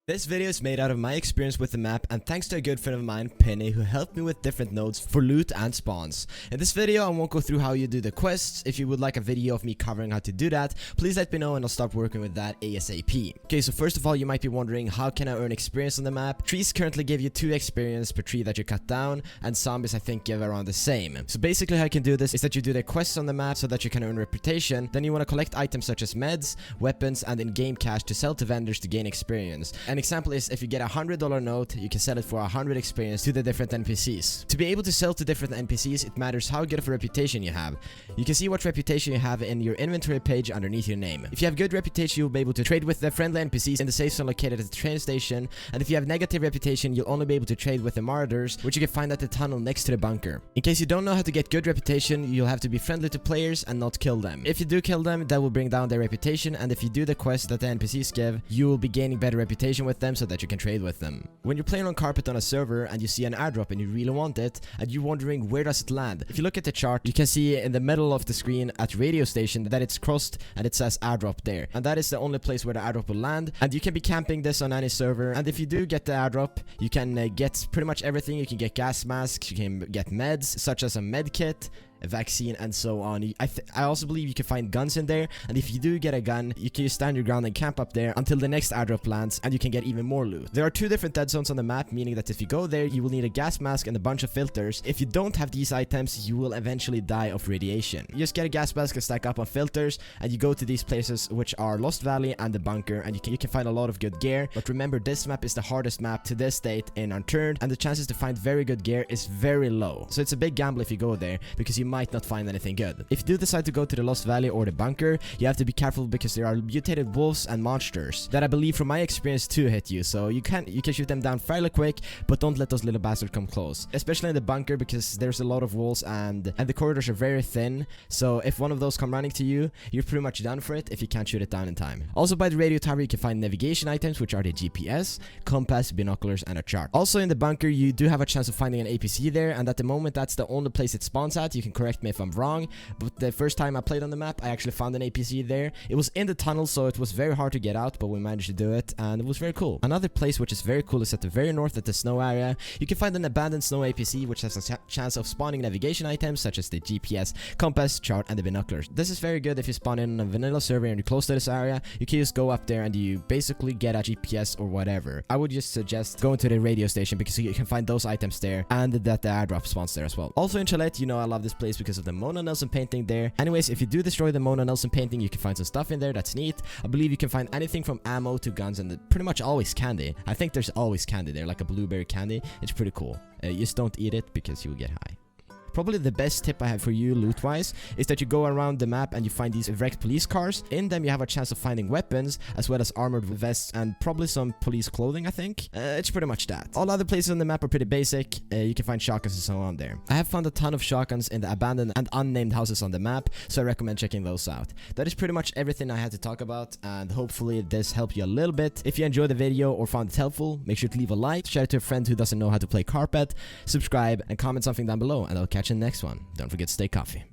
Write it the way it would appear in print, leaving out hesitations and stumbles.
This video is made out of my experience with the map and thanks to a good friend of mine, Penny, who helped me with different nodes for loot and spawns. In this video, I won't go through how you do the quests. If you would like a video of me covering how to do that, please let me know and I'll start working with that ASAP. Okay, so first of all, you might be wondering, how can I earn experience on the map? Trees currently give you 2 experience per tree that you cut down, and zombies I think give around the same. So basically how you can do this is that you do the quests on the map so that you can earn reputation. Then you want to collect items such as meds, weapons, and in-game cash to sell to vendors to gain experience. An example is if you get a $100 note, you can sell it for 100 experience to the different NPCs. To be able to sell to different NPCs, it matters how good of a reputation you have. You can see what reputation you have in your inventory page underneath your name. If you have good reputation, you'll be able to trade with the friendly NPCs in the safe zone located at the train station, and if you have negative reputation, you'll only be able to trade with the martyrs, which you can find at the tunnel next to the bunker. In case you don't know how to get good reputation, you'll have to be friendly to players and not kill them. If you do kill them, that will bring down their reputation, and if you do the quest that the NPCs give, you will be gaining better reputation with them so that you can trade with them. When you're playing on Carpat on a server and you see an airdrop and you really want it, and you're wondering where does it land, if you look at the chart, you can see in the middle of the screen at radio station that it's crossed and it says airdrop there, and that is the only place where the airdrop will land. And you can be camping this on any server, and if you do get the airdrop, you can get pretty much everything. You can get gas masks, you can get meds such as a med kit, a vaccine, and so on. I also believe you can find guns in there, and if you do get a gun, you can just stand your ground and camp up there until the next airdrop lands, and you can get even more loot. There are 2 different dead zones on the map, meaning that if you go there, you will need a gas mask and a bunch of filters. If you don't have these items, you will eventually die of radiation. You just get a gas mask and stack up on filters, and you go to these places, which are Lost Valley and the bunker, and you can find a lot of good gear. But remember, this map is the hardest map to this date in Unturned, and the chances to find very good gear is very low. So it's a big gamble if you go there, because you might not find anything good. If you do decide to go to the Lost Valley or the bunker, you have to be careful because there are mutated wolves and monsters that I believe from my experience too hit you, so you can shoot them down fairly quick, but don't let those little bastards come close, especially in the bunker because there's a lot of wolves and the corridors are very thin. So if one of those come running to you, you're pretty much done for it if you can't shoot it down in time. Also, by the radio tower you can find navigation items, which are the GPS, compass, binoculars, and a chart. Also in the bunker you do have a chance of finding an APC there, and at the moment that's the only place it spawns at. You can correct me if I'm wrong, but the first time I played on the map, I actually found an APC there. It was in the tunnel, so it was very hard to get out, but we managed to do it, and it was very cool. Another place which is very cool is at the very north at the snow area. You can find an abandoned snow APC, which has a chance of spawning navigation items such as the GPS, compass, chart, and the binoculars. This is very good if you spawn in on a vanilla server and you're close to this area. You can just go up there and you basically get a GPS or whatever. I would just suggest going to the radio station because you can find those items there, and that the airdrop spawns there as well. Also in Chalet, you know I love this place because of the Mona Nelson painting there. Anyways, if you do destroy the Mona Nelson painting, you can find some stuff in there that's neat. I believe you can find anything from ammo to guns, and pretty much always candy. I think there's always candy there, like a blueberry candy. It's pretty cool. You just don't eat it because you will get high. Probably the best tip I have for you loot-wise is that you go around the map and you find these wrecked police cars. In them you have a chance of finding weapons as well as armored vests and probably some police clothing, I think. It's pretty much that. All other places on the map are pretty basic. You can find shotguns and so on there. I have found a ton of shotguns in the abandoned and unnamed houses on the map, so I recommend checking those out. That is pretty much everything I had to talk about, and hopefully this helped you a little bit. If you enjoyed the video or found it helpful, make sure to leave a like, share it to a friend who doesn't know how to play Carpat, subscribe, and comment something down below, and I'll catch you in the next one. Don't forget to stay coffee.